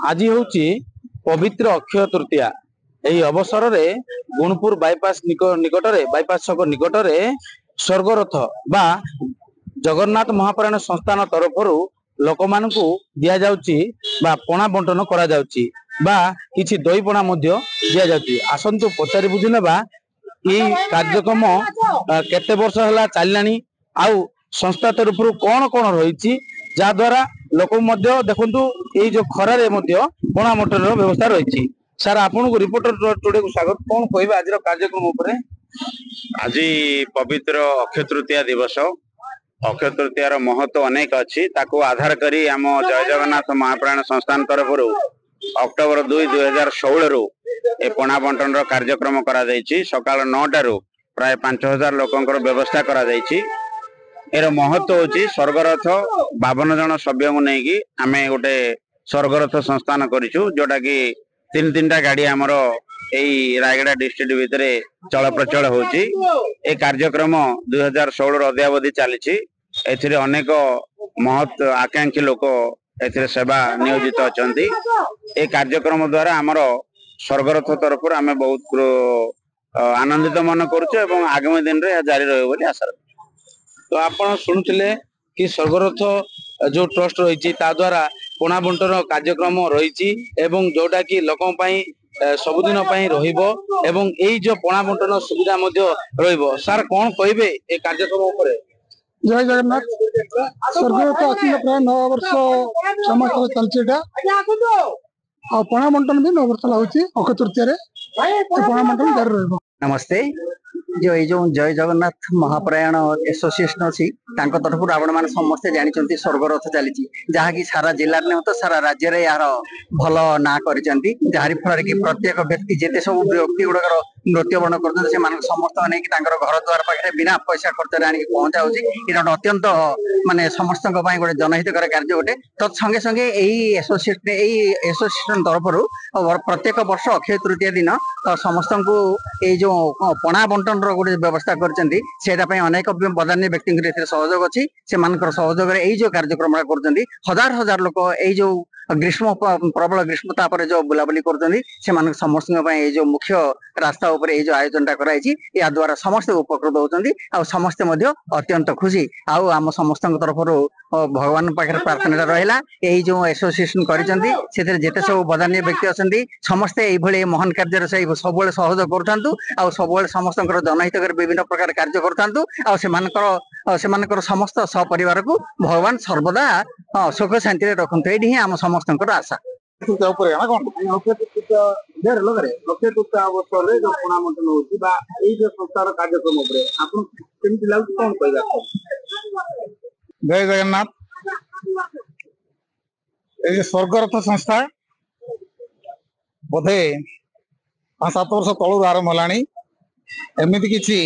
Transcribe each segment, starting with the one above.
आज हूँ पवित्र अक्षय तृतीया। यही अवसर में गुणपुर बाईपास निकटरे बाईपास छक निकटरे स्वर्गरथ बा जगन्नाथ महाप्राण संस्थान तरफ लोक मान दि जाउची बा पणा बंटन करा जाउची बा किछि दही पणा मध्य दि जाउची। आसंतु पचारि बुझी नेबा यही कार्यक्रम केते वर्ष होला चललानी आउ संस्था तरफ कौन कौन रही जहाद्वारा लोक देखु ये जो खरारे पणा मटन व्यवस्था रही। सर आपन को रिपोर्टर टुडे को स्वागत। कौन कहबे आज कार्यक्रम उपरे? आज पवित्र अक्षय तृतीया दिवस। अक्षय तृतीयार महत्व अनेक अच्छी ताको आधार करी आम जय जगन्नाथ महाप्राण संस्थान तरफ अक्टोबर 2, 2016 रु ए पणा बंटन कार्यक्रम करा सकाल 9 रु प्राय 5000 लोकंकर व्यवस्था करा एर महत्व होची स्वर्गरथ 52 जन सभ्य को नहीं आम गोटे स्वर्गरथ संस्थान करिछु जोटा कि 3-3टा गाड़ी आमर यही रायगड़ा डिस्ट्रिक्ट भितर चल प्रचल होची। ए कार्यक्रम 2016 अद्यावधि चली अनेक महत् आकांक्षी लोक ए सेवा नियोजित अच्छा। ए कार्यक्रम द्वारा आमर स्वर्गरथ तरफ आम बहुत आनंदित मन करुँ आगामी दिन में जारी रही आशा। तो आपण शुणुले कि स्वर्गरथ जो ट्रस्ट रही द्वारा पणा बंटन कार्यक्रम रही जोटा कि लोक सबुदिन रही जो पणा बंटन सुविधा सर कौन कहे ए कार्यक्रम उपरे? जय जगन्नाथ। स्वर्गरथ आसिले प्राय 9 वर्ष समाज चलता पणा बंटन भी 9 वर्ष लाଗୁଛି। अक्षय तृतीया पणा बंटन जारी रही। नमस्ते। जो जय जगन्नाथ महाप्रायण एसोसिएशन अच्छी तरफ आपण मैंने समस्ते जानते स्वर्गरथ चली जहाँकि सारा जिले में तो सारा राज्य में यार भल ना कर जहार फल कि प्रत्येक व्यक्ति जिते सब व्यक्ति गुड़ाक मृत्युवरण कर समस्त नहीं घर द्वार पाखे बिना पैसा खर्च आनिक पहुंचा ये अत्यंत माने समस्त गोटे जनहितकर कार्य गोटे तत्संगे संगे एसोसिएशन तरफ प्रत्येक वर्ष अक्षय तृतीया दिन समस्त को ये जो पणा बंटन गोटे व्यवस्था कर अनेक बदान्य व्यक्ति सहयोग अच्छी से सहयोग जो कार्यक्रम कर हजार हजार लोक जो ग्रीष्म प्रबल ग्रीष्मतापर जो बुलाबुली कर समस्त जो मुख्य रास्ता उपर जो आयोजन कराई या द्वारा समस्त उपकृत होती समस्ते अत्यंत खुशी आम समस्त तरफ भगवान पाखे प्रार्थना रहा यही जो एसोसिएशन करते सब बदान्य व्यक्ति अच्छा समस्ते ये महान कार्य सब सहयोग करूँ सब समस्त जनहितकर विभिन्न प्रकार कार्य करूँ समस्त सपरिवार को भगवान सर्वदा सुख शांति रखते ही आम समस्त आशा। जय जगन्नाथ। स्वर्गरथ संस्था बोधे 5-7 वर्ष तलू आरंभ है। एमती किसी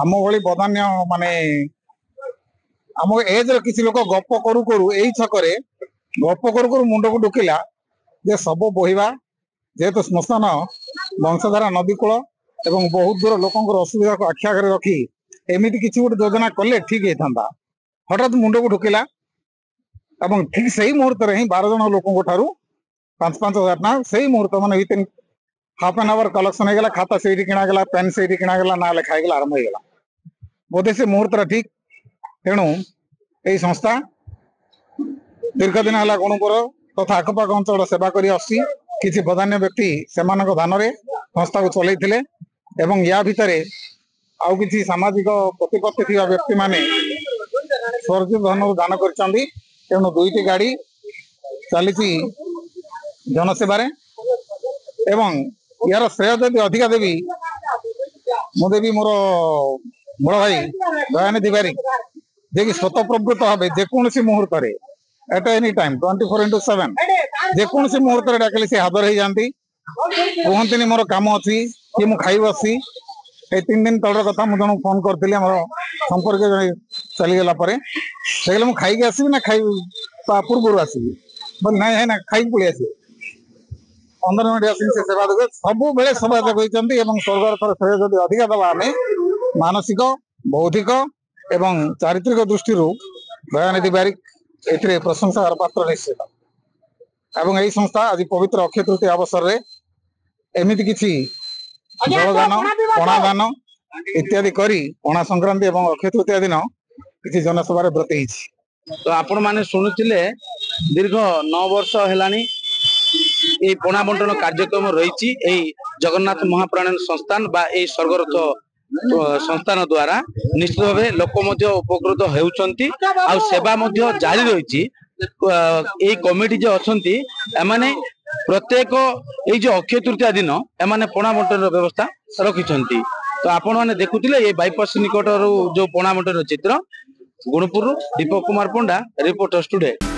आम भली बदान्य माने आम एज किसी लोक गप करू करू यही छकरे गप करू करू मुंड को ढुकिला जे सब बोहिबा जेहेतु श्मशान वंशधारा नदी कूल एवं बहुत दूर लोकंर असुविधा को आखि आगे रखी एमती किसी गोटे योजना कले ठीक होता। हठात मुंड को ढुकिला एवं ठीक से ही मुहूर्त ही 12 जन लोकों ठारू 5-5 हजार ना से मुहूर्त मान within half an hour collection होगा खाता से किणागला पेन से किणागला ना लिखाईगला आरंभ होगा बोधे से मुहूर्त ठीक। तेणु यही संस्था दीर्घ दिन है गुणपुर तथा आखपाख अंचल सेवा कर किसी बदान्य व्यक्ति से दान संस्था को चलते एवं या भितर आउ किसी सामाजिक प्रतिपत्ति थी व्यक्ति माने स्वर्गीय धन दान कर तेणु 2टी गाड़ी चली जनसेवार एवं यार श्रेय जदि अधिका देवी मुदेवी मोर बड़ भाई दयानिधि बारिक जे कि स्वतःप्रवृत्त भाव जेकोसी मुहूर्त एट एनी टाइम 24/7 जेकोसी मुहूर्त डाकले से हाजर हो जाती कहते मोर कम अच्छी कि मुझे खाई बसी 3 दिन तलर कथा मुझे फोन करी संपर्क चलीगला मुझे खाई आसबि ना खाई पूर्व आसबि बोल ना ना खाई पलि आस 15 मिनट आस सेवा देवे सब बेले सेवा देते स्वर्गरथर श्रेय जदि अधिका दबा आम मानसिक बौद्धिक एवं चारित्रिक दृष्टि दयानिधि बारिक ए प्रशंसार पात्र निश्चित। ଏବଂ ଏହି ସଂସ୍ଥା ଆଜି ପବିତ୍ର ଅକ୍ଷୟ ତୃତୀୟା ଅବସରରେ ଏମିତି କିଛି ଜଳଦାନ ପଣାଦାନ ଇତ୍ୟାଦି କରି ପଣା ସଂକ୍ରାନ୍ତି ଏବଂ ଅକ୍ଷୟ ତୃତୀୟା ଦିନ କିଛି ଜନସଭାରେ ବ୍ରତୀ ହେଇଛି। ତ ଆପଣ ମାନେ ଶୁଣୁଥିଲେ ଦୀର୍ଘ 9 ବର୍ଷ ହେଲାଣି এই পଣା বন্টন কার্যক্রম রয়েছে এই জগন্নাথ মহাপ্রাণায়ণ সংস্থান বা এই স্বর্গরথ সংস্থান দ্বারা নিশ্চিত ভাবে লোক মধ্য উপকৃত হেউଛନ୍ତି ଆଉ সেবা মধ্য জারি রয়েছে। এই কমিটি যে অଛନ୍ତି এমানে প্রত্যেক এই যে অক্ষয় তৃতীয়া দিন এমানে পଣା বন্টনର ବ୍ୟବସ୍ଥା ରଖିଛନ୍ତି। ତ ଆପଣ ମାନେ ଦେଖୁଥିଲେ এই বাইପାସ ନିକଟରୁ ଯୋଉ ପଣା ବଣ୍ଟନର ଚିତ୍ର ଗୁଣପୁରରୁ ଦୀପକ କୁମାର ପଣ୍ଡା ରିପୋର୍ଟର ଷ୍ଟୁଡେଣ୍ଟ।